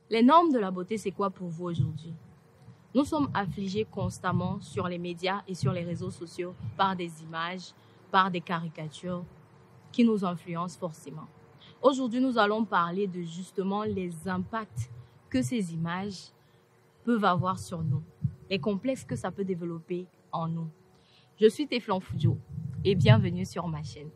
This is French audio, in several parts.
Les normes de la beauté, c'est quoi pour vous aujourd'hui? Nous sommes affligés constamment sur les médias et sur les réseaux sociaux par des images, par des caricatures qui nous influencent forcément. Aujourd'hui, nous allons parler de justement les impacts que ces images peuvent avoir sur nous, les complexes que ça peut développer en nous. Je suis Teflon Foudio et bienvenue sur ma chaîne.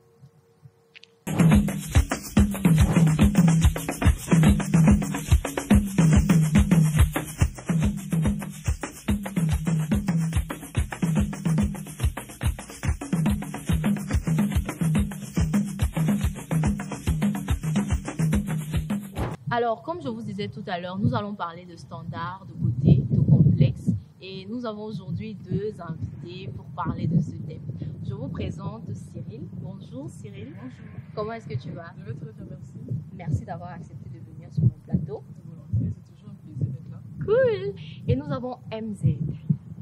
Alors, comme je vous disais tout à l'heure, nous allons parler de standards, de beauté, de complexes. Et nous avons aujourd'hui deux invités pour parler de ce thème. Je vous présente Cyril. Bonjour Cyril. Bonjour. Comment est-ce que tu vas? Je vais très bien, merci. Merci d'avoir accepté de venir sur mon plateau. Volontiers, c'est toujours un plaisir d'être là. Cool. Et nous avons MZ.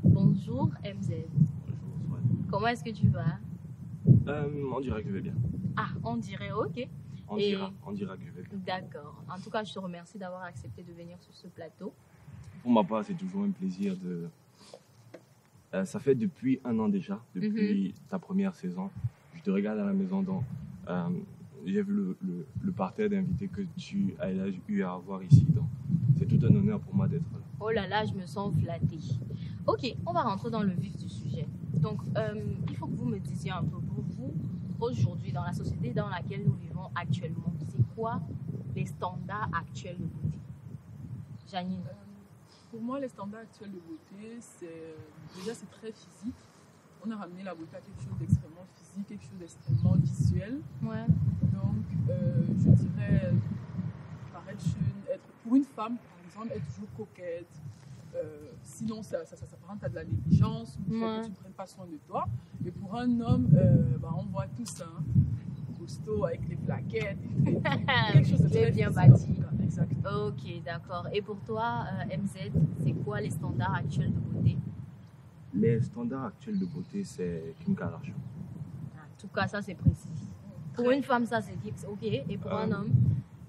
Bonjour MZ. Bonjour, Comment est-ce que tu vas? on dirait que je vais bien. Ah, on dirait, ok. On Et- dira que je vais bien. D'accord. En tout cas, je te remercie d'avoir accepté de venir sur ce plateau. Pour ma part, c'est toujours un plaisir de... ça fait depuis un an déjà, depuis ta première saison. Je te regarde à la maison, donc j'ai vu le parterre d'invités que tu as eu à avoir ici. Donc c'est tout un honneur pour moi d'être là. Oh là là, je me sens flattée. Ok, on va rentrer dans le vif du sujet. Donc, il faut que vous me disiez un peu pour vous, aujourd'hui, dans la société dans laquelle nous vivons actuellement, c'est quoi les standards actuels de beauté? Janine. Pour moi, les standards actuels de beauté, c'est très physique. On a ramené la beauté à quelque chose d'extrêmement physique, quelque chose d'extrêmement visuel. Ouais. Donc, je dirais paraître jeune, pour une femme, par exemple, être toujours coquette. Sinon, ça s'apparente à de la négligence ou du fait que tu ne prennes pas soin de toi. Et pour un homme, on voit tout ça. Costaud avec les plaquettes. Quelque chose de Il est très bien physique, bâti. en tout cas. Exact. Ok, d'accord. Et pour toi, MZ, c'est quoi les standards actuels de beauté? Les standards actuels de beauté, c'est Kim Kardashian. En tout cas, ça c'est précis. Pour une femme, ça c'est ok. Et pour un homme?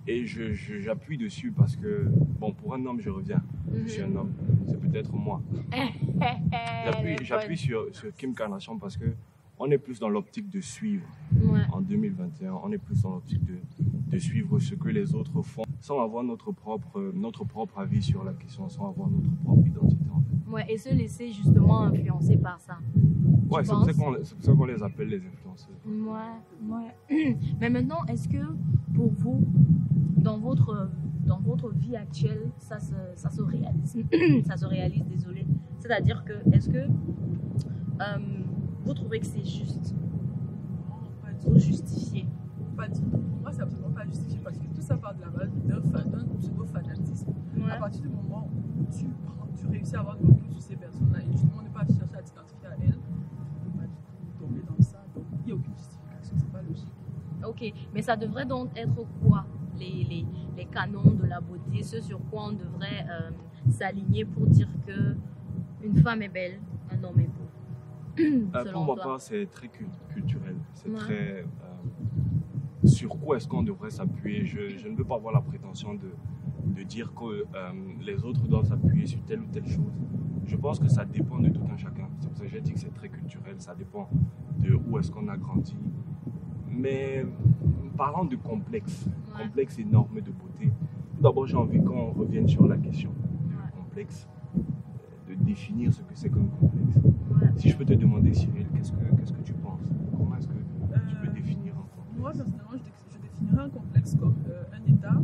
Et j'appuie dessus parce que, bon, pour un homme, je reviens. Je suis un homme, c'est peut-être moi. J'appuie sur Kim Kardashian parce que on est plus dans l'optique de suivre. Ouais. En 2021, on est plus dans l'optique de suivre ce que les autres font sans avoir notre propre avis sur la question, sans avoir notre propre identité en fait. Ouais, et se laisser justement influencer par ça. Ouais, c'est pour ça qu'on les appelle les influenceurs. Ouais. Mais maintenant, est-ce que pour vous, dans votre vie actuelle, ça se réalise? Ça se réalise, désolé. C'est-à-dire que, est-ce que vous trouvez que c'est juste Non, pas du ou tout. justifié? Pas du tout. Moi, c'est absolument pas justifié parce que tout ça part de la base d'un pseudo-fanatisme. À partir du moment où tu réussis à avoir de recul sur ces personnes-là et justement ne pas chercher à t'identifier à elles, tu ne peux pas du tout tomber dans ça. Donc, il n'y a aucune justification, c'est pas logique. Ok, mais ça devrait donc être quoi les canons de la beauté, ce sur quoi on devrait s'aligner pour dire que une femme est belle, un homme est beau? Selon Pour ma toi. part, c'est très culturel. C'est Ouais. très. Sur quoi est-ce qu'on devrait s'appuyer? Je ne veux pas avoir la prétention de dire que les autres doivent s'appuyer sur telle ou telle chose. Je pense que ça dépend de tout un chacun. C'est pour ça que j'ai dit que c'est très culturel. Ça dépend de où est-ce qu'on a grandi. Mais parlant de complexe énorme de beauté, tout d'abord j'ai envie qu'on revienne sur la question du complexe, de définir ce que c'est qu'un complexe. Ouais. Si je peux te demander, Cyril, qu'est-ce que tu penses? Comment est-ce que tu peux définir un complexe? Moi, personnellement, je définirais un complexe comme un état,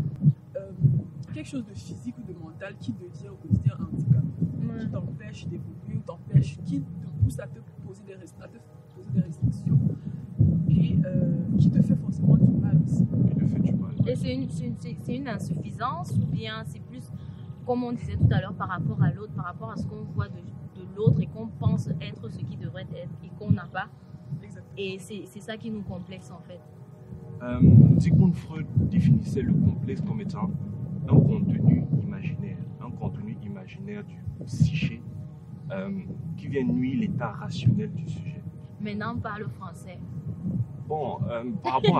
quelque chose de physique ou de mental qui devient au quotidien un handicap, qui t'empêche d'évoluer ou qui te pousse à te poser des restrictions et qui te fait forcément du mal aussi. Et le fait du mal. Et c'est une insuffisance ou bien c'est plus, comme on disait tout à l'heure, par rapport à l'autre, par rapport à ce qu'on voit de l'autre et qu'on pense être ce qui devrait être et qu'on n'a pas. Exactement. Et c'est ça qui nous complexe en fait. Sigmund Freud définissait le complexe comme étant un contenu imaginaire du psyché qui vient nuire l'état rationnel du sujet. Maintenant, parle français. Bon, par rapport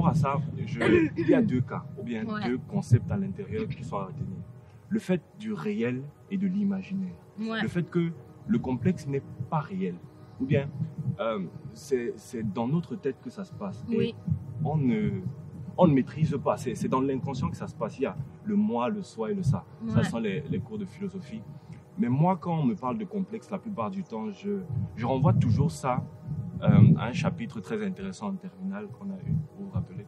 à ça, il y a deux cas, ou bien deux concepts à l'intérieur qui sont à retenir. le fait du réel et de l'imaginaire. Ouais. Le fait que le complexe n'est pas réel. Ou bien, c'est dans notre tête que ça se passe. Oui. Et on ne maîtrise pas. C'est dans l'inconscient que ça se passe. Il y a le moi, le soi et le ça. Ouais. Ça sont les cours de philosophie. Mais moi, quand on me parle de complexe, la plupart du temps, je renvoie toujours ça à un chapitre très intéressant en terminale qu'on a eu. Vous vous rappelez?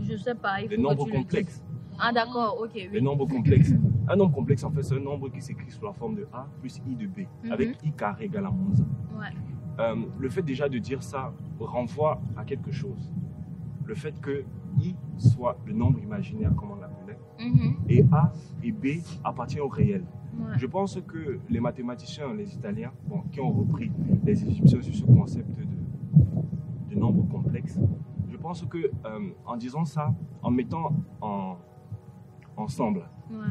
Je sais pas. Il Les faut que nombres tu le complexes. dises. Ah d'accord, ok, oui. Les nombres complexes. Un nombre complexe, en fait, c'est un nombre qui s'écrit sous la forme de A plus I de B, avec I carré égale à moins 1. Ouais. Le fait déjà de dire ça renvoie à quelque chose. Le fait que I soit le nombre imaginaire, comme on l'appelait, et A et B appartiennent au réel. Ouais. Je pense que les mathématiciens, les Italiens, qui ont repris les Égyptiens sur ce concept de nombre complexe, je pense que en disant ça, en mettant ensemble Ouais.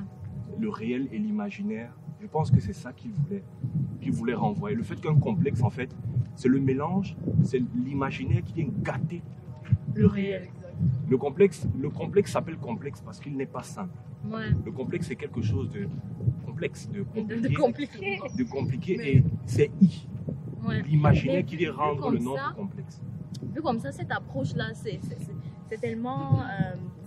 le réel et l'imaginaire, je pense que c'est ça qu'ils voulaient renvoyer. Le fait qu'un complexe, en fait, c'est le mélange, c'est l'imaginaire qui vient gâter le réel. Le complexe s'appelle complexe parce qu'il n'est pas simple. Ouais. Le complexe, c'est quelque chose de complexe, de De compliqué. compliqué, et c'est I, Ouais. l'imaginaire Mais qui vient vu rendre le comme nombre ça, complexe. Vu comme ça, cette approche-là, c'est tellement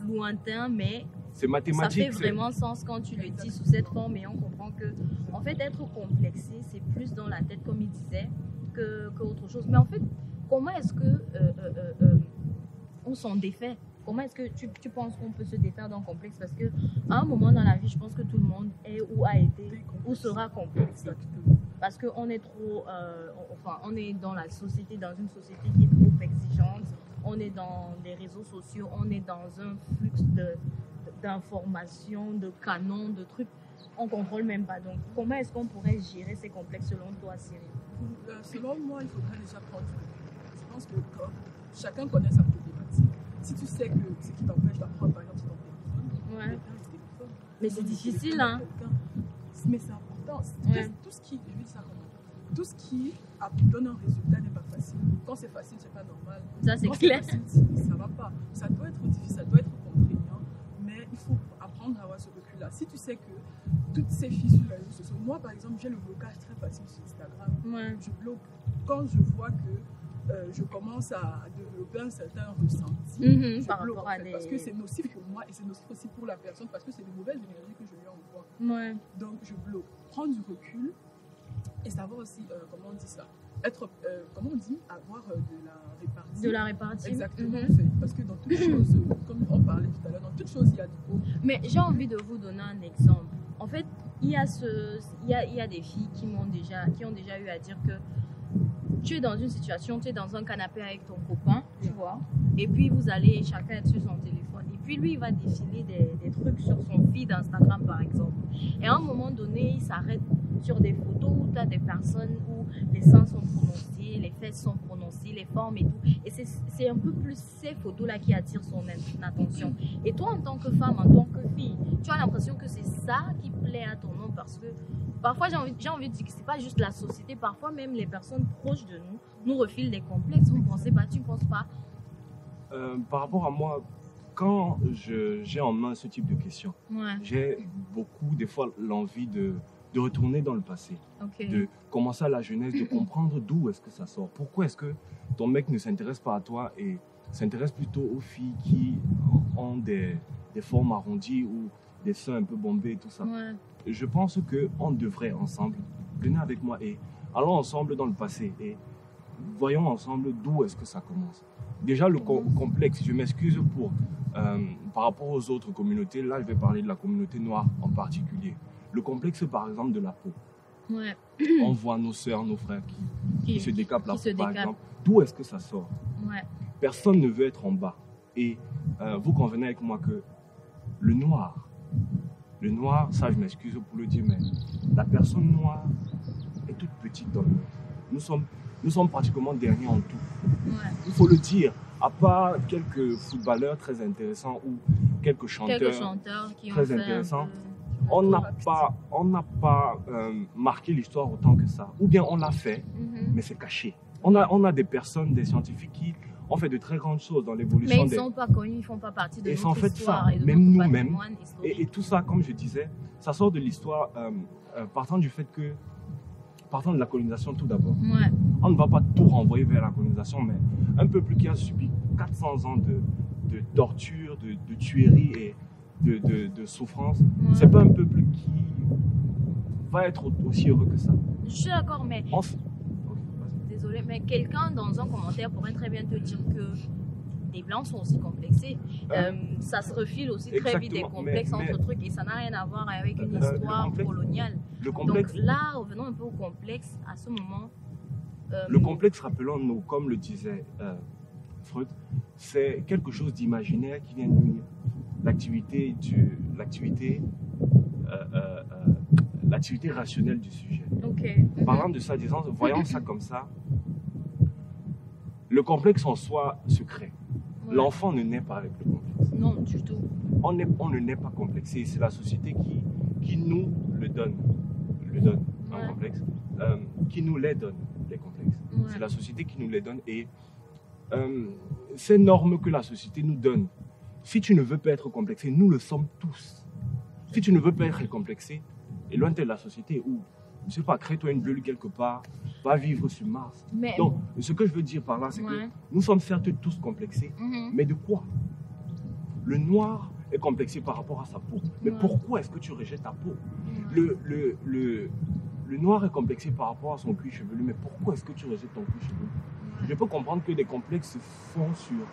lointain, mais C'est ça mathématique. fait vraiment sens quand tu le dis sous cette forme et on comprend que, en fait, être complexé, c'est plus dans la tête, comme il disait, que autre chose. Mais en fait, comment est-ce que on s'en défait? Comment est-ce que tu penses qu'on peut se défaire d'un complexe? Parce qu'à un moment dans la vie, je pense que tout le monde est ou a été ou sera complexe. Parce qu'on est trop, on est dans la société, dans une société qui est trop exigeante. On est dans les réseaux sociaux, on est dans un flux d'informations, de canons, de trucs. On ne contrôle même pas. Donc, comment est-ce qu'on pourrait gérer ces complexes selon toi, Cyril? Selon moi, il faudrait déjà prendre du recul. Je pense que chacun connaît sa problématique. Si tu sais que ce qui t'empêche d'apprendre, par exemple, c'est ton téléphone, Ouais. éteins le téléphone. Mais c'est Donne le difficile, téléphone à hein. quelqu'un. Mais c'est important. Ouais. Tout ce qui, je vais dire ça comment? Tout ce qui donne un résultat n'est pas facile. Quand c'est facile, c'est pas normal. Ça, c'est Quand clair. facile, ça va pas. Ça doit être difficile, ça doit être contraignant, mais il faut apprendre à avoir ce recul-là. Si tu sais que toutes ces filles sur les réseaux sociaux, moi par exemple, j'ai le blocage très facile sur Instagram. Ouais. Je bloque quand je vois que je commence à développer un certain ressenti. Je Par bloque, rapport en à fait, des... parce que c'est nocif pour moi et c'est nocif aussi pour la personne parce que c'est de mauvaises énergies que je lui envoie. Ouais. Donc je bloque. Prendre du recul et savoir aussi, comment on dit ça, être, comment on dit, avoir de la répartie. De la répartie. Exactement, en fait. Parce que dans toutes choses, comme on parlait tout à l'heure, dans toutes choses, il y a du beau. Mais j'ai envie de vous donner un exemple. En fait, il y a des filles qui ont déjà eu à dire que tu es dans une situation, tu es dans un canapé avec ton copain, tu vois, et puis vous allez chacun être sur son téléphone. Et puis lui, il va défiler des trucs sur son feed Instagram, par exemple. Et à un moment donné, il s'arrête sur des photos où tu as des personnes où les seins sont prononcés, les fesses sont prononcées, les formes et tout. Et c'est un peu plus ces photos-là qui attirent son attention. Et toi, en tant que femme, en tant que fille, tu as l'impression que c'est ça qui plaît à ton homme parce que parfois, j'ai envie de dire que c'est pas juste la société, parfois même les personnes proches de nous refilent des complexes. Vous ne pensez pas, tu ne penses pas? Par rapport à moi, quand j'ai en main ce type de questions, Ouais, j'ai beaucoup, des fois, l'envie de retourner dans le passé, ok. de commencer à la jeunesse, de comprendre d'où est-ce que ça sort. Pourquoi est-ce que ton mec ne s'intéresse pas à toi et s'intéresse plutôt aux filles qui ont des formes arrondies ou des seins un peu bombés et tout ça. Ouais. Je pense qu'on devrait ensemble, venez avec moi et allons ensemble dans le passé et voyons ensemble d'où est-ce que ça commence. Déjà le complexe, je m'excuse par rapport aux autres communautés, là je vais parler de la communauté noire en particulier. Le complexe par exemple de la peau. Ouais. On voit nos sœurs, nos frères qui se décapent la qui se peau par décapent. exemple. D'où est-ce que ça sort? Ouais. Personne ne veut être en bas. Et vous convenez avec moi que le noir, ça je m'excuse pour le dire, mais la personne noire est toute petite dans le monde. Nous sommes pratiquement derniers en tout. Ouais. Il faut le dire, à part quelques footballeurs très intéressants ou quelques chanteurs, Qui très ont fait intéressants. un peu... on n'a pas marqué l'histoire autant que ça. Ou bien on l'a fait, mais c'est caché. On a des personnes, des scientifiques qui ont fait de très grandes choses dans Mais l'évolution ils des... ne sont pas connus, ils ne font pas partie de Et notre c'est en fait histoire ça, et de même notre nous-mêmes. patrimoine historique. Et tout ça, comme je disais, ça sort de l'histoire, partant du fait que, partant de la colonisation tout d'abord. Ouais. On ne va pas tout renvoyer vers la colonisation, mais un peuple qui a subi 400 ans de torture, de tuerie et de souffrance, c'est pas un peuple qui va être aussi heureux que ça. Je suis d'accord, mais Ok, vas-y. désolé, mais quelqu'un dans un commentaire pourrait très bien te dire que les Blancs sont aussi complexés. Ça se refile aussi très vite des Exactement, complexes mais- entre trucs et ça n'a rien à voir avec une le histoire complexe- coloniale. Le complexe, Donc là, revenons un peu au complexe à ce moment. le complexe, rappelons-nous, comme le disait Freud, c'est quelque chose d'imaginaire qui vient nuire l'activité rationnelle du sujet. Ok. Parlant de ça, voyons ça comme ça, le complexe en soi se crée. Ouais. L'enfant ne naît pas avec le complexe. Non, du tout. On ne naît pas complexé. C'est la société qui nous le donne, un Ouais. complexe, qui nous les donne, les complexes. Ouais. C'est la société qui nous les donne et ces normes que la société nous donne, si tu ne veux pas être complexé, nous le sommes tous. Si tu ne veux pas être complexé, éloigne-toi de la société ou, je ne sais pas, crée-toi une bulle quelque part, va vivre sur Mars. Mais, Donc, ce que je veux dire par là, c'est que ouais. nous sommes certes tous complexés, Mhm. mais de quoi? Le noir est complexé par rapport à sa peau. Mais Ouais. pourquoi est-ce que tu rejettes ta peau? Ouais. Le noir est complexé par rapport à son cuir chevelu, mais pourquoi est-ce que tu rejettes ton cuir chevelu? Je peux comprendre que des complexes se font sur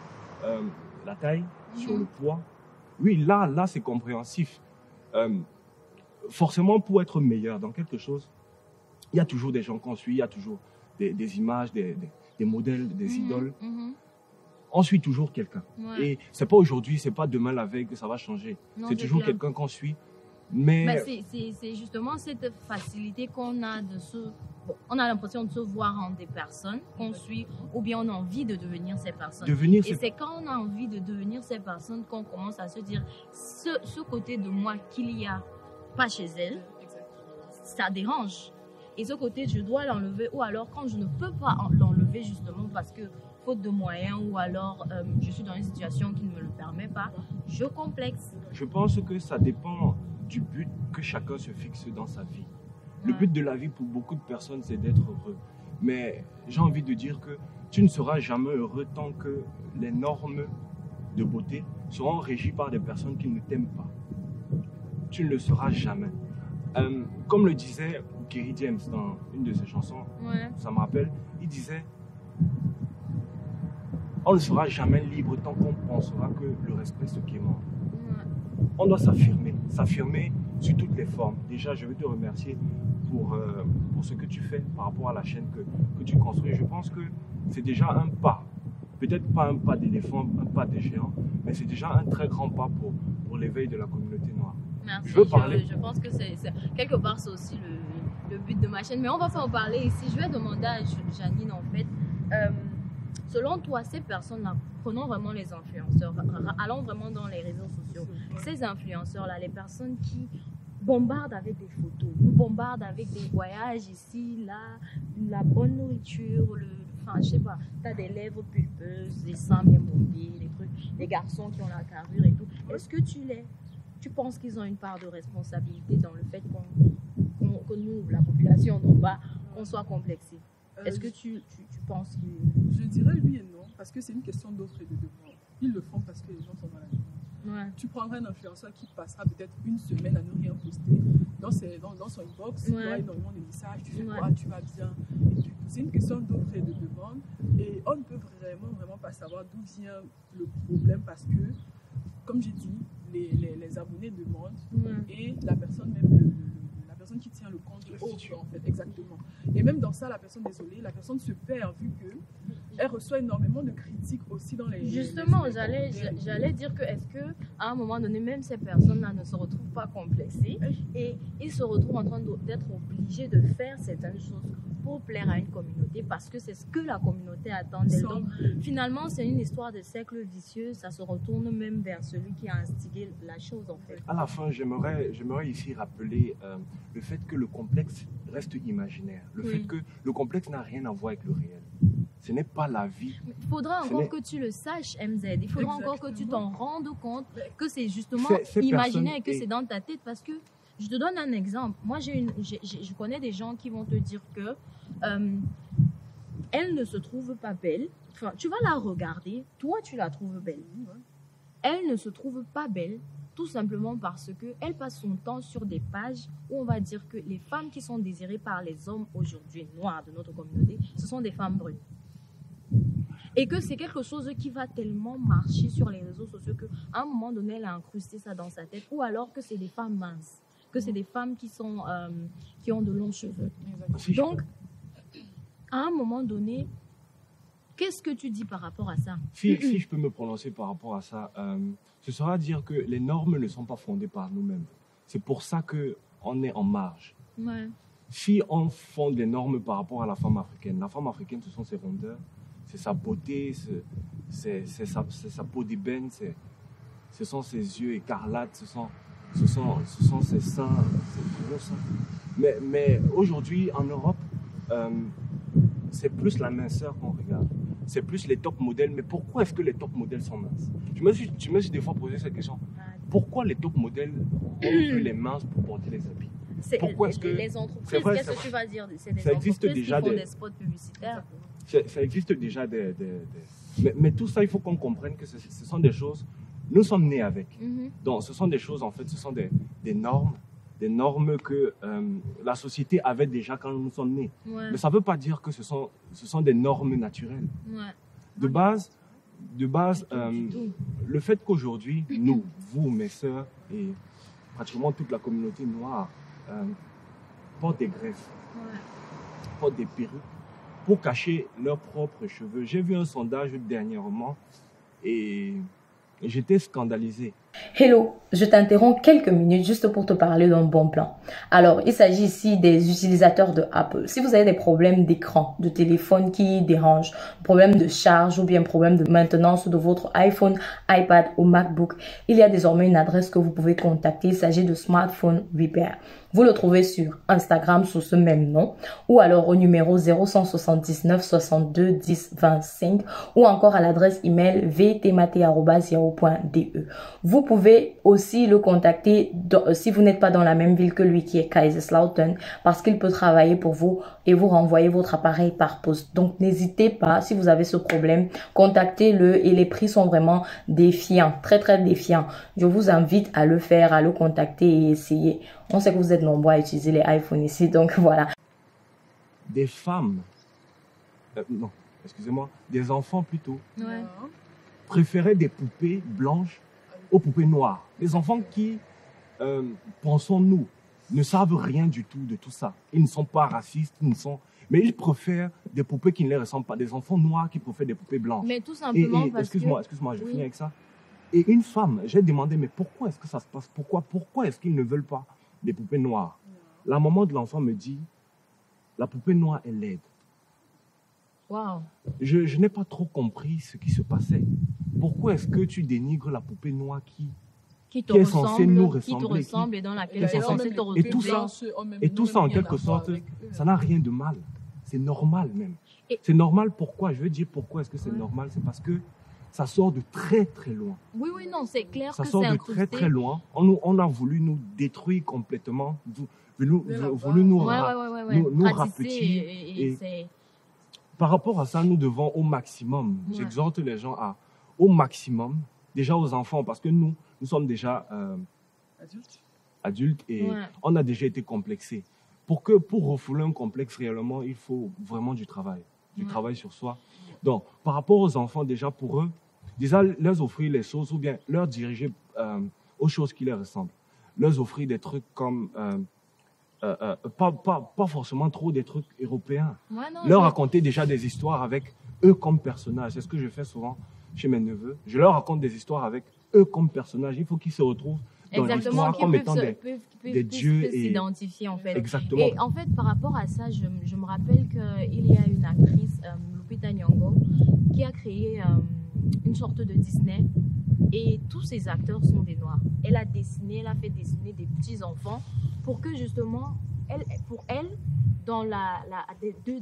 la taille, sur le poids. Oui, là c'est compréhensif. Forcément, pour être meilleur dans quelque chose, il y a toujours des gens qu'on suit, il y a toujours des images, des modèles, des idoles. Mhm. On suit toujours quelqu'un. Ouais. Et c'est pas aujourd'hui, c'est pas demain la veille que ça va changer. Non, C'est toujours clair. quelqu'un qu'on suit. Mais Ben, c'est justement cette facilité qu'on a de se... bon, on a l'impression de se voir en des personnes qu'on suit ou bien on a envie de devenir ces personnes. devenir, Et c'est quand on a envie de devenir ces personnes qu'on commence à se dire ce côté de moi qu'il y a pas chez elle, ça dérange. Et ce côté, je dois l'enlever ou alors quand je ne peux pas l'enlever justement parce que faute de moyens ou alors je suis dans une situation qui ne me le permet pas, je complexe. je pense que ça dépend du but que chacun se fixe dans sa vie. Le Ouais. but de la vie pour beaucoup de personnes, c'est d'être heureux. Mais j'ai envie de dire que tu ne seras jamais heureux tant que les normes de beauté seront régies par des personnes qui ne t'aiment pas. Tu ne le seras jamais. Comme le disait Kerry James dans une de ses chansons, Ouais. ça me rappelle, il disait on ne sera jamais libre tant qu'on pensera que le respect se quémande. Ouais. On doit s'affirmer sur toutes les formes. Déjà, je veux te remercier pour ce que tu fais par rapport à la chaîne que tu construis. Je pense que c'est déjà un pas, peut-être pas un pas d'éléphant, un pas de géant, mais c'est déjà un très grand pas pour l'éveil de la communauté noire. Merci. Je veux parler. Je pense que c'est quelque part, c'est aussi le but de ma chaîne. Mais on va pas en parler ici. Je vais demander à Janine, en fait, selon toi, ces personnes-là, prenons vraiment les influenceurs, allons vraiment dans les réseaux sociaux. Ces influenceurs-là, les personnes qui bombardent avec des photos, nous bombardent avec des voyages ici, là, la bonne nourriture, enfin, je sais pas, t'as des lèvres pulpeuses, des seins bien bombés, des trucs, des garçons qui ont la carrure et tout. Est-ce que tu penses qu'ils ont une part de responsabilité dans le fait que nous, la population d'en bas, qu'on soit complexés? Est-ce que tu penses que... Je dirais oui et non, parce que c'est une question d'offre et de demande. Ils le font parce que les gens sont dans la demande. Ouais. Tu prendras un influenceur qui passera peut-être une semaine à ne rien poster dans son inbox, il y aura énormément de messages, tu fais quoi, tu vas bien. Et du coup, c'est une question d'offre et de demande. Et on ne peut vraiment pas savoir d'où vient le problème parce que, comme j'ai dit, les abonnés demandent et la personne même, la personne qui tient le compte offre en fait, exactement. Et même dans ça, la personne se perd vu qu'elle reçoit énormément de critiques aussi dans les... Justement, j'allais dire que est-ce que à un moment donné, même ces personnes-là ne se retrouvent pas complexées et ils se retrouvent en train d'être obligés de faire certaines choses pour plaire à une communauté parce que c'est ce que la communauté attend d'elle. Donc, finalement, c'est une histoire de cercle vicieux. Ça se retourne même vers celui qui a instigé la chose, en fait. À la fin, j'aimerais ici rappeler le fait que le complexe reste imaginaire. Le fait que le complexe n'a rien à voir avec le réel. Ce n'est pas la vie. Il faudra encore que tu le saches, MZ. Il faudra encore que tu t'en rendes compte que c'est justement imaginaire et que c'est dans ta tête. Parce que, je te donne un exemple. Moi, je connais des gens qui vont te dire que elle ne se trouve pas belle. Enfin, tu vas la regarder. Toi, tu la trouves belle. Elle ne se trouve pas belle tout simplement parce qu'elle passe son temps sur des pages où on va dire que les femmes qui sont désirées par les hommes aujourd'hui noirs de notre communauté, ce sont des femmes brunes. Et que c'est quelque chose qui va tellement marcher sur les réseaux sociaux qu'à un moment donné, elle a incrusté ça dans sa tête. Ou alors que c'est des femmes minces, que c'est des femmes qui ont de longs cheveux. Donc, à un moment donné, qu'est-ce que tu dis par rapport à ça? Si je peux me prononcer par rapport à ça, ce sera dire que les normes ne sont pas fondées par nous-mêmes. C'est pour ça qu'on est en marge. Ouais. Si on fonde des normes par rapport à la femme africaine, ce sont ses rondeurs, c'est sa beauté, c'est sa peau d'ébène, ce sont ses yeux écarlates, ce sont ses seins, ses gros seins. Mais aujourd'hui, en Europe, c'est plus la minceur qu'on regarde. C'est plus les top modèles. Mais pourquoi est-ce que les top modèles sont minces? Je me suis des fois posé cette question. Pourquoi les top modèles ont que les minces pour porter les habits? Pourquoi est-ce que les entreprises, qu'est-ce que tu vas dire? C'est des ça existe entreprises déjà qui font des spots publicitaires. Ça existe déjà mais tout ça, il faut qu'on comprenne que ce sont des choses, nous sommes nés avec. Donc, ce sont des choses, en fait, ce sont des normes que la société avait déjà quand nous sommes nés. Mais ça ne veut pas dire que ce sont des normes naturelles. De base, le fait qu'aujourd'hui, nous, vous, mes sœurs et pratiquement toute la communauté noire portent des greffes, portent des perruques pour cacher leurs propres cheveux. J'ai vu un sondage dernièrement et j'étais scandalisé. Hello, je t'interromps quelques minutes juste pour te parler d'un bon plan. Alors, il s'agit ici des utilisateurs de Apple. Si vous avez des problèmes d'écran, de téléphone qui dérangent, problème de charge ou bien problème de maintenance de votre iPhone, iPad ou MacBook, il y a désormais une adresse que vous pouvez contacter. Il s'agit de Smartphone Repair. Vous le trouvez sur Instagram sous ce même nom ou alors au numéro 0179 62 10 25 ou encore à l'adresse email vtmate@yahoo.de. Vous pouvez aussi le contacter si vous n'êtes pas dans la même ville que lui qui est Kaiserslautern parce qu'il peut travailler pour vous et vous renvoyer votre appareil par poste. Donc n'hésitez pas, si vous avez ce problème, contactez-le et les prix sont vraiment défiants, très très défiants. Je vous invite à le faire, à le contacter et essayer. On sait que vous êtes nombreux à utiliser les iPhones ici, donc voilà. Des femmes, non, excusez-moi, des enfants plutôt, préféraient des poupées blanches aux poupées noires. Les enfants qui, pensons-nous, ne savent rien du tout de tout ça. Ils ne sont pas racistes, mais ils préfèrent des poupées qui ne les ressemblent pas. Des enfants noirs qui préfèrent des poupées blanches. Mais tout simplement parce que... Excuse-moi, je finis avec ça. Et une femme, j'ai demandé, mais pourquoi est-ce que ça se passe? Pourquoi est-ce qu'ils ne veulent pas des poupées noires? La maman de l'enfant me dit, la poupée noire est laide. Wow. Je n'ai pas trop compris ce qui se passait. Pourquoi est-ce que tu dénigres la poupée noire qui est censée nous ressembler, qui te ressemble et dans laquelle tu es censé te retrouver? Et tout ça, en quelque sorte, ça n'a rien de mal. C'est normal même. C'est normal pourquoi? Je veux dire pourquoi est-ce que c'est normal? C'est parce que ça sort de très très loin. Oui, non, c'est clair que c'est incrusté. Ça sort de très très loin. On a voulu nous détruire complètement, voulu nous rapetir. Par rapport à ça, nous devons au maximum, j'exhorte les gens au maximum, déjà aux enfants, parce que nous sommes déjà adultes et on a déjà été complexés. Pour refouler un complexe réellement, il faut vraiment du travail sur soi. Donc, par rapport aux enfants, déjà pour eux, déjà leur offrir les choses ou bien leur diriger aux choses qui leur ressemblent. Leur offrir des trucs comme, pas forcément trop des trucs européens. Leur raconter déjà des histoires avec eux comme personnages. C'est ce que je fais souvent chez mes neveux. Je leur raconte des histoires avec eux comme personnages. Il faut qu'ils se retrouvent dans l'histoire comme étant des dieux peuvent s'identifier en fait. Exactement. Et en fait, par rapport à ça, je me rappelle qu'il y a une actrice, Lupita Nyong'o, qui a créé une sorte de Disney et tous ses acteurs sont des noirs. Elle a fait dessiner des petits enfants pour que justement, pour elle,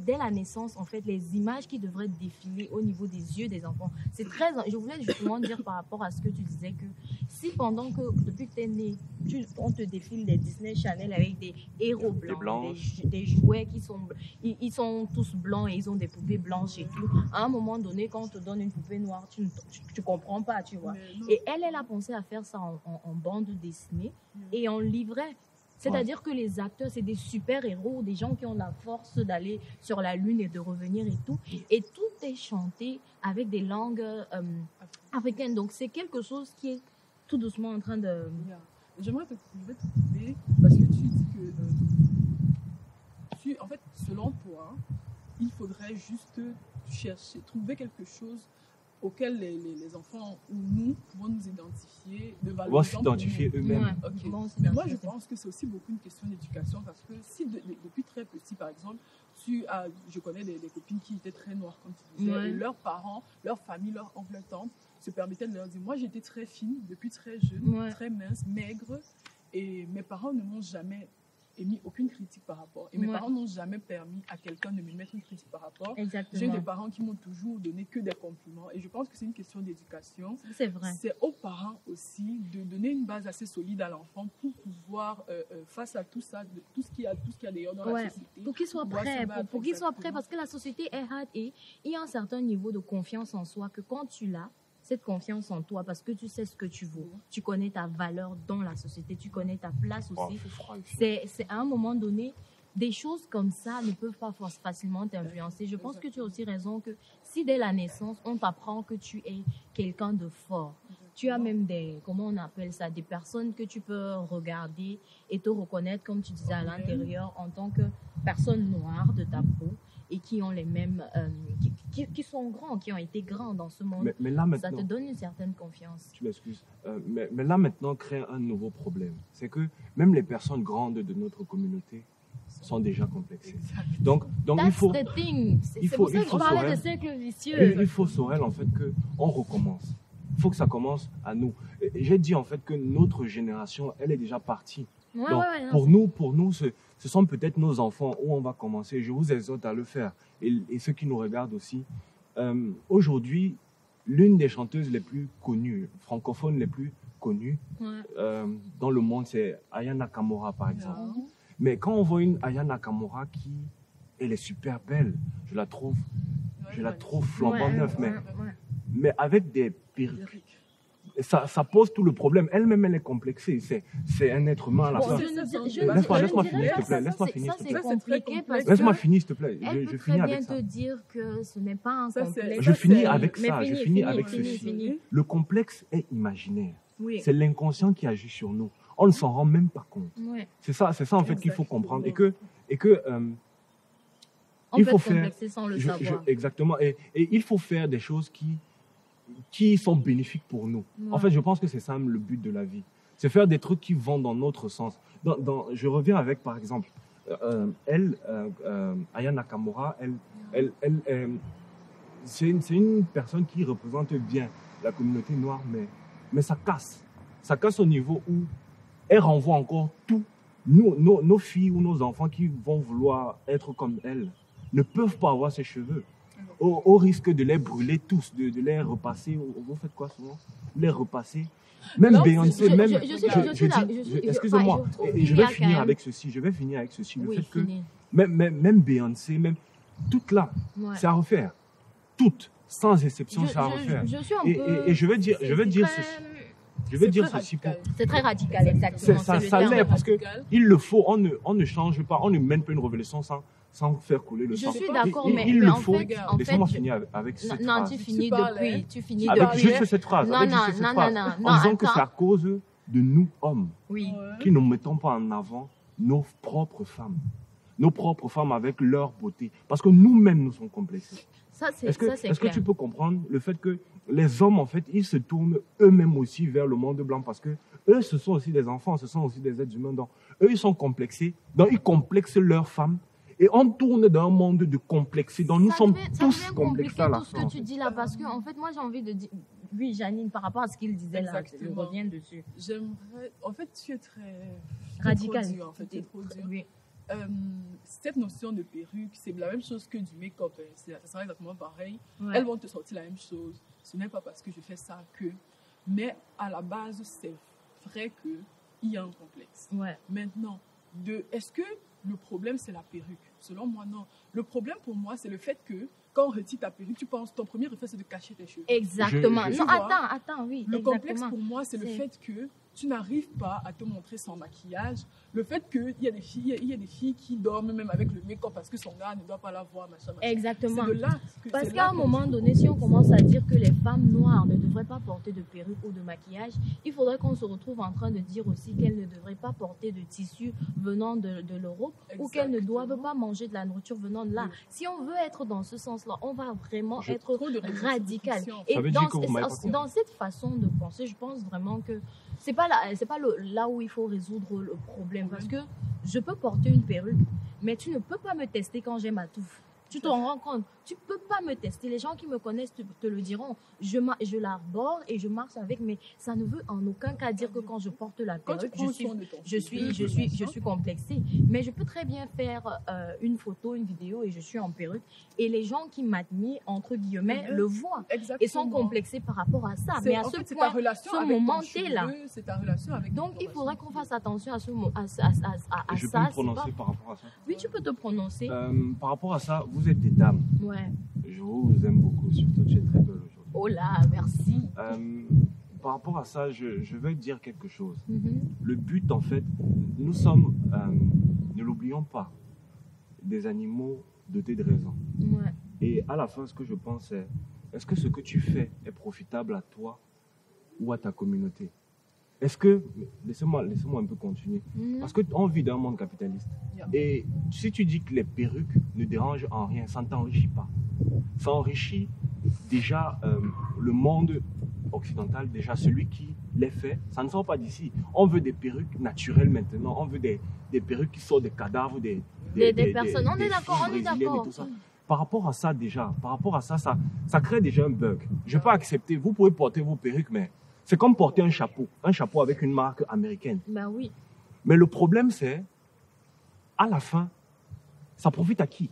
dès la naissance, en fait, les images qui devraient défiler au niveau des yeux des enfants, c'est très. Je voulais justement dire par rapport à ce que tu disais que si pendant que depuis que tu es né, on te défile des Disney Channel avec des héros blancs, des jouets qui sont, ils sont tous blancs et ils ont des poupées blanches et tout. À un moment donné, quand on te donne une poupée noire, tu comprends pas, tu vois. Et elle a pensé à faire ça en bande dessinée et en livret. C'est-à-dire que les acteurs, c'est des super-héros, des gens qui ont la force d'aller sur la Lune et de revenir et tout. Et tout est chanté avec des langues africaines. Donc, c'est quelque chose qui est tout doucement en train de... J'aimerais te couper parce que tu dis que, en fait, selon toi, il faudrait juste trouver quelque chose auxquels les enfants ou nous pouvons nous identifier, de valoriser. Vont s'identifier eux-mêmes. Ouais, okay. Mais moi, je pense que c'est aussi beaucoup une question d'éducation parce que si depuis très petit, par exemple, je connais des copines qui étaient très noires, comme tu disais, et leurs parents, leur famille, leur oncle, leur tante se permettaient de leur dire, moi j'étais très fine, depuis très jeune, très mince, maigre, et mes parents ne m'ont jamais émis aucune critique par rapport. Et mes parents n'ont jamais permis à quelqu'un de me mettre une critique par rapport. Exactement. J'ai des parents qui m'ont toujours donné que des compliments. Et je pense que c'est une question d'éducation. C'est vrai. C'est aux parents aussi de donner une base assez solide à l'enfant pour pouvoir, face à tout ça, tout ce qu'il y a d'ailleurs dans la société. Pour qu'il soit prêt. Pour qu'il soit prêt, parce que la société est hard et il y a un certain niveau de confiance en soi que quand tu l'as, cette confiance en toi, parce que tu sais ce que tu vaux, tu connais ta valeur dans la société, tu connais ta place aussi. C'est à un moment donné, des choses comme ça ne peuvent pas facilement t'influencer. Je pense que tu as aussi raison que si dès la naissance, on t'apprend que tu es quelqu'un de fort, tu as même comment on appelle ça, des personnes que tu peux regarder et te reconnaître, comme tu disais à l'intérieur, en tant que personne noire de ta peau, et qui ont les mêmes, qui sont grands, qui ont été grands dans ce monde. Mais là, maintenant, ça te donne une certaine confiance. Tu m'excuses. Mais là, maintenant, crée un nouveau problème. C'est que même les personnes grandes de notre communauté sont déjà complexées. Donc il faut... C'est pour ça que je parlais de cercle vicieux. Il faut, Sorel, en fait, qu'on recommence. Il faut que ça commence à nous. J'ai dit, en fait, que notre génération, elle est déjà partie. Donc, pour nous, ce sont peut-être nos enfants où on va commencer. Je vous exhorte à le faire. Et ceux qui nous regardent aussi. Aujourd'hui, l'une des chanteuses les plus connues, francophones les plus connues dans le monde, c'est Aya Nakamura, par exemple. Mais quand on voit une Aya Nakamura elle est super belle, je la trouve flambant neuve, mais avec des perruques. Ça pose tout le problème. Elle-même, elle est complexée. C'est un être humain à la fin. Laisse-moi finir, s'il te plaît. Laisse-moi finir, s'il te plaît. C'est compliqué parce que... Laisse-moi finir, s'il te plaît. Je finis avec ça. Elle peut très bien te dire que ce n'est pas un complexe. Je finis avec ça. Je finis avec ceci. Le complexe est imaginaire. C'est l'inconscient qui agit sur nous. On ne s'en rend même pas compte. C'est ça en fait qu'il faut comprendre. Et que il faut faire... sans le savoir. Exactement. Et il faut faire des choses qui sont bénéfiques pour nous. En fait, je pense que c'est ça le but de la vie. C'est faire des trucs qui vont dans notre sens. Je reviens avec, par exemple, Aya Nakamura, c'est une personne qui représente bien la communauté noire, mais ça casse. Ça casse au niveau où elle renvoie encore tout. Nos filles ou nos enfants qui vont vouloir être comme elle ne peuvent pas avoir ses cheveux. Au risque de les brûler tous, de les repasser. Vous faites quoi souvent? Les repasser. Même Beyoncé, même... Excusez-moi, je vais finir avec ceci. Le fait que même Beyoncé, même toutes là, c'est à refaire. Toutes, sans exception, c'est à refaire. Et je vais dire ceci. Je vais dire ceci pour... C'est très radical, exactement. Ça l'est parce qu'il le faut. On ne change pas, on ne mène pas une révolution sans faire couler le sang. Je suis d'accord, mais il le en faut. fait... Laissez-moi finir avec cette phrase. Non, tu finis depuis. Juste cette phrase. En disant que c'est à cause de nous, hommes, qui ne mettons pas en avant nos propres femmes. Nos propres femmes avec leur beauté. Parce que nous-mêmes, nous sommes complexés. Ça, c'est clair. Est-ce que tu peux comprendre le fait les hommes, en fait, ils se tournent eux-mêmes aussi vers le monde blanc parce que eux, ce sont aussi des enfants, ce sont aussi des êtres humains. Donc, eux, ils sont complexés. Donc, ils complexent leurs femmes. Et on tourne dans un monde de complexité. Donc, nous sommes tous complexés à la fin. Tout ce que tu dis là, parce que, en fait, moi, j'ai envie de dire... Oui, Janine, par rapport à ce qu'il disait là, je reviens dessus. J'aimerais... En fait, tu es très... Radical. Trop dur, en fait. Tu es trop dur. Oui. Cette notion de perruque, c'est la même chose que du make-up. Ça sera exactement pareil. Ouais. Elles vont te sortir la même chose. Ce n'est pas parce que je fais ça que... Mais à la base, c'est vrai qu'il y a un complexe. Ouais. Maintenant, est-ce que le problème, c'est la perruque? Selon moi, non. Le problème pour moi, c'est le fait que quand on retire ta perruque, tu penses ton premier réflexe, c'est de cacher tes cheveux. Exactement. Je- Non, vois, attends, oui. Le exactement. complexe pour moi, c'est le fait que tu n'arrives pas à te montrer sans maquillage. Le fait qu'il y a des filles qui dorment même avec le make-up parce que son gars ne doit pas la voir, machin. Exactement. C'est de là Parce qu'à un moment donné, si on commence à dire que les femmes noires ne devraient pas porter de perruque ou de maquillage, il faudrait qu'on se retrouve en train de dire aussi qu'elles ne devraient pas porter de tissu venant de l'Europe ou qu'elles ne doivent pas manger de la nourriture venant de là. Oui. Si on veut être dans ce sens-là, on va vraiment être trop de radical. restrictions. Et Ça veut dire que vous m'avez pas compris. dans cette façon de penser, je pense vraiment que c'est pas là où il faut résoudre le problème. Parce que je peux porter une perruque, mais tu ne peux pas me tester quand j'ai ma touffe. Tu te rends compte, tu peux pas me tester. Les gens qui me connaissent te le diront. Je l'arbore et je marche avec, mais ça ne veut en aucun cas dire que quand je porte la Quand tu perruque, prends soin de ton je suis complexée. Mais je peux très bien faire une photo, une vidéo et je suis en perruque. Et les gens qui m'admirent, entre guillemets, le voient. Exactement. Et sont complexés par rapport à ça. C'est- Mais à en ce fait, c'est point, ta relation ce avec ton moment-là. cheveu, c'est ta relation avec Donc, ton il faudrait qu'on fasse attention à, à Je ça. peux me C'est pas- prononcer par rapport à ça. Oui, tu peux te prononcer. Par rapport à ça, vous êtes des dames. Ouais. Je vous aime beaucoup, surtout tu es très belle aujourd'hui. Oh là, merci. Par rapport à ça, je vais dire quelque chose. Mhm. Le but, en fait, nous sommes, ne l'oublions pas, des animaux dotés de raison. Ouais. Et à la fin, ce que je pense, c'est, est-ce que ce que tu fais est profitable à toi ou à ta communauté? Est-ce que, laissez-moi un peu continuer, Mhm. parce qu'on vit dans un monde capitaliste. Yeah. Et si tu dis que les perruques ne dérangent en rien, ça ne t'enrichit pas. Ça enrichit déjà le monde occidental, déjà celui qui les fait. Ça ne sort pas d'ici. On veut des perruques naturelles maintenant. On veut des perruques qui sortent des cadavres, des personnes. On est d'accord, filles on est brésiliennes d'accord. et tout ça. Par rapport à ça déjà, ça crée déjà un bug. Je peux accepter, vous pouvez porter vos perruques, mais c'est comme porter un chapeau avec une marque américaine. Ben oui. Mais le problème c'est, à la fin, ça profite à qui?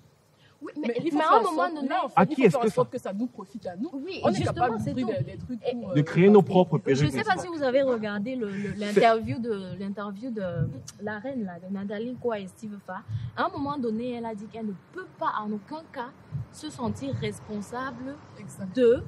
Oui, Mais il faut mais faire à un en moment sorte- donné. là, en fait, À il qui faut est-ce faire que en sorte que ça nous profite à nous. Oui, On est justement, capable c'est d'ouvrir tout. des trucs Et- pour, De créer nos propres Je perruques. ne sais n'est-ce pas pas? si vous avez regardé l'interview de la reine, là, de Nathalie Koua et Steve Fa. À un moment donné, elle a dit qu'elle ne peut pas en aucun cas se sentir responsable Exactement. de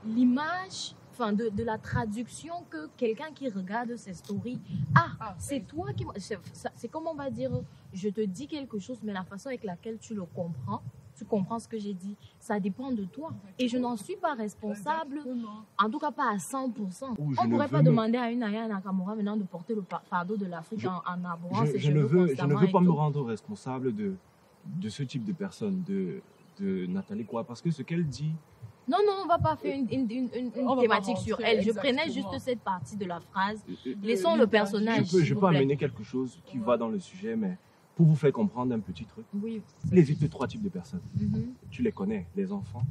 l'image, enfin de la traduction que quelqu'un qui regarde ces stories a. Ah, C'est oui. toi qui... C'est comme on va dire, je te dis quelque chose, mais la façon avec laquelle tu le comprends, tu comprends ce que j'ai dit, ça dépend de toi. Et je n'en suis pas responsable, Exactement. en tout cas pas à 100%. Ou je On ne ne pourrait veux pas me- demander à une Aya Nakamura maintenant de porter le fardeau de l'Afrique en arborant ses Je ne cheveux veux constamment pas et me tout. rendre responsable de ce type de personne, de Nathalie Koua, parce que ce qu'elle dit, Non, on ne va pas faire une On va pas thématique sur rentrer, elle. Je prenais exactement. juste cette partie de la phrase. euh, Laissons le personnage. je s'il peux vous plaît. amener quelque chose qui va dans le sujet, mais pour vous faire comprendre un petit truc. Oui. Il existe 3 types de personnes. Mhm, Tu les connais, les enfants,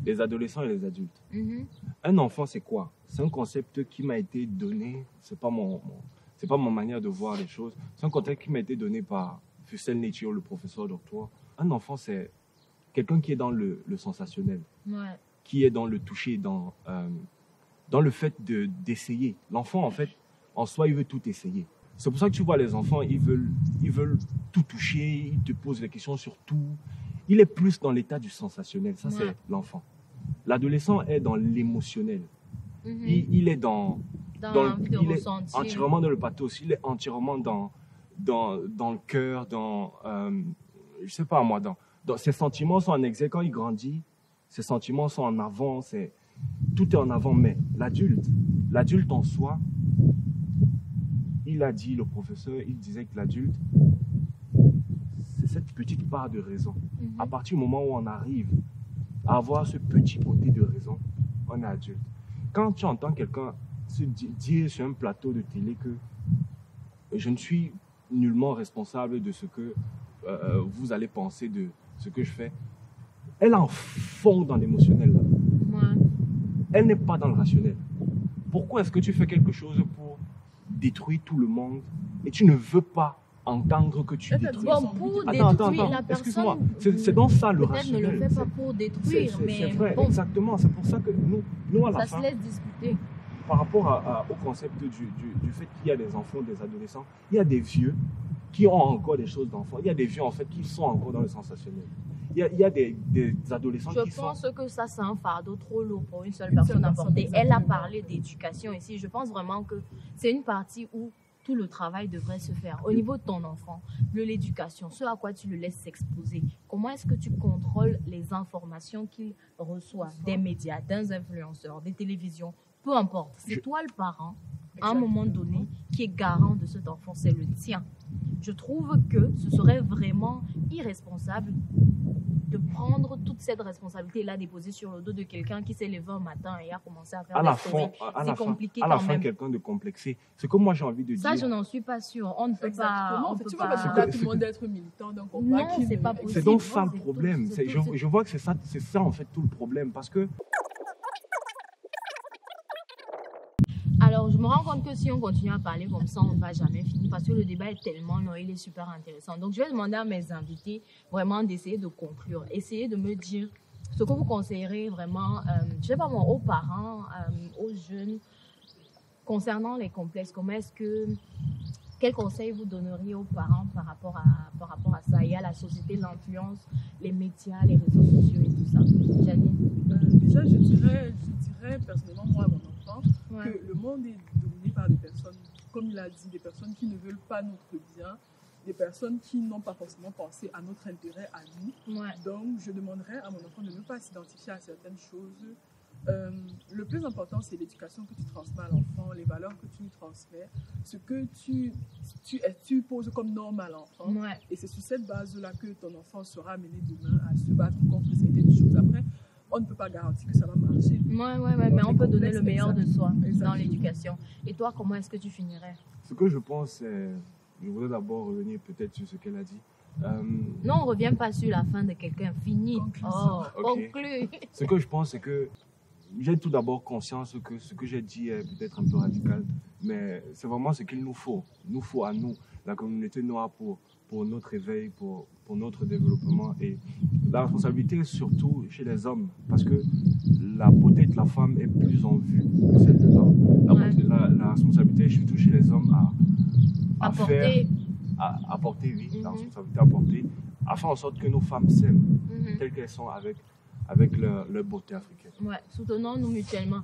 les adolescents et les adultes. mhm. Un enfant, c'est quoi? C'est un concept qui m'a été donné, c'est pas ma manière de voir les choses. C'est un concept qui m'a été donné par Fussel Nature, le professeur docteur. Un enfant, c'est quelqu'un qui est dans le sensationnel, Ouais. qui est dans le toucher, dans le fait d'essayer. L'enfant, en fait, en soi, il veut tout essayer. C'est pour ça que tu vois les enfants, ils veulent tout toucher, ils te posent des questions sur tout. Il est plus dans l'état du sensationnel, ça Ouais. c'est l'enfant. L'adolescent est dans l'émotionnel. Mhm. Il est dans Dans le- l'envie de il est ressentir. entièrement dans le pathos, il est entièrement dans le cœur, je sais pas moi, dans ses sentiments sont en exergue. Quand il grandit, ses sentiments sont en avant, tout est en avant. Mais l'adulte en soi, il a dit, le professeur, il disait que l'adulte, c'est cette petite part de raison. Mhm. À partir du moment où on arrive à avoir ce petit côté de raison, on est adulte. quand tu entends quelqu'un se dire sur un plateau de télé que je ne suis nullement responsable de ce que vous allez penser de ce que je fais, elle est en fond dans l'émotionnel. Ouais. Elle n'est pas dans le rationnel. Pourquoi est-ce que tu fais quelque chose pour détruire tout le monde et tu ne veux pas entendre que tu détruis? Bon, pour détruire la excuse-moi, personne, c'est dans ça le peut-être rationnel. ne le fait pas pour détruire, mais c'est vrai, bon, exactement. C'est pour ça que nous à la ça fin, se laisse discuter. par rapport au concept du fait qu'il y a des enfants, des adolescents, il y a des vieux qui ont encore des choses d'enfants. Il y a des vieux, en fait, qui sont encore dans le sensationnel. Il y a des adolescents qui sont... Je pense que ça, c'est un fardeau trop lourd pour une seule personne à porter. Elle a parlé d'éducation ici. Je pense vraiment que c'est une partie où tout le travail devrait se faire. Au niveau de ton enfant, de l'éducation, ce à quoi tu le laisses s'exposer. Comment est-ce que tu contrôles les informations qu'il reçoit des médias, d'un influenceur, des télévisions, peu importe. C'est toi le parent, à un moment donné, qui est garant de cet enfant. C'est le tien. Je trouve que ce serait vraiment irresponsable de prendre toute cette responsabilité et la déposer sur le dos de quelqu'un qui s'est levé un matin et a commencé à faire des stories. C'est compliqué à la quand fin, même. quelqu'un de complexé. Ce que moi j'ai envie de dire... Ça, je n'en suis pas sûre. On ne peut pas... On peut pas tout le monde être militant d'un combat. Non, c'est pas possible. C'est donc ça le problème. Je vois que c'est ça en fait tout le problème. Parce que... Alors, je me rends compte que si on continue à parler comme ça, on ne va jamais finir parce que le débat est tellement long, il est super intéressant. Donc, je vais demander à mes invités vraiment d'essayer de conclure, essayer de me dire ce que vous conseillerez vraiment, je ne sais pas moi, aux parents, aux jeunes, concernant les complexes. Quels conseils vous donneriez aux parents par rapport à ça et à la société, l'influence, les médias, les réseaux sociaux et tout ça? Janine? Déjà, je dirais personnellement, moi, à mon enfant, que le monde est dominé par des personnes, comme il a dit, des personnes qui ne veulent pas notre bien, des personnes qui n'ont pas forcément pensé à notre intérêt, à nous. Ouais. Donc, je demanderais à mon enfant de ne pas s'identifier à certaines choses. Le plus important, c'est l'éducation que tu transmets à l'enfant, les valeurs que tu lui transmets, ce que tu poses comme norme à l'enfant. Ouais. Et c'est sur cette base-là que ton enfant sera amené demain à se battre contre certaines choses. Après, on ne peut pas garantir que ça va marcher. Ouais, mais on peut donner le meilleur de soi Exactement. dans l'éducation. Et toi, comment est-ce que tu finirais? Ce que je pense, c'est... Je voudrais d'abord revenir peut-être sur ce qu'elle a dit. Non, on ne revient pas sur la fin de quelqu'un. Fini. Oh, okay. Conclu. Ce que je pense, c'est que j'ai tout d'abord conscience que ce que j'ai dit est peut-être un peu radical, mais c'est vraiment ce qu'il nous faut. Il nous faut à nous, la communauté noire, pour notre éveil, pour notre développement. Et la responsabilité est surtout chez les hommes, parce que la beauté de la femme est plus en vue que celle de l'homme. La responsabilité est surtout chez les hommes à apporter, oui, la responsabilité à porter, à faire en sorte que nos femmes s'aiment telles qu'elles sont avec leur beauté africaine. Ouais, soutenons-nous mutuellement.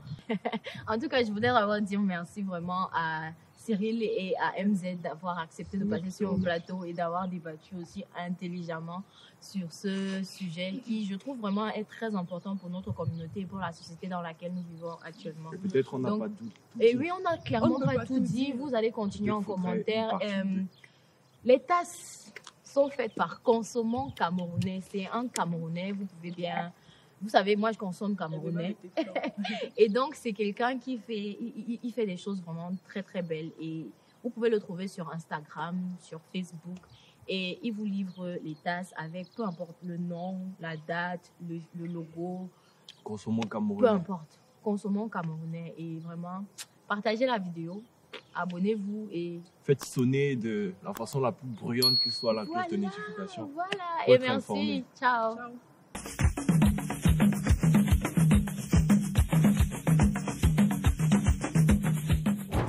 En tout cas, je voudrais d'abord dire merci vraiment à Cyril et à MZ d'avoir accepté de passer sur le plateau et d'avoir débattu aussi intelligemment sur ce sujet qui, je trouve, vraiment est très important pour notre communauté et pour la société dans laquelle nous vivons actuellement. Et peut-être on n'a pas tout et dit. oui, on n'a clairement pas tout dit. Vous allez continuer en commentaire. Les tasses sont faites par Consommons Camerounais. C'est un Camerounais, vous pouvez bien... Vous savez, moi, je consomme camerounais. Et donc, c'est quelqu'un qui fait des choses vraiment très, très belles. Et vous pouvez le trouver sur Instagram, sur Facebook. Et il vous livre les tasses avec, peu importe le nom, la date, le logo. Consommons camerounais. Peu importe. Consommons camerounais. Et vraiment, partagez la vidéo. Abonnez-vous et... Faites sonner de la façon la plus bruyante que soit la cloche de notification. Voilà. Et merci. Ciao.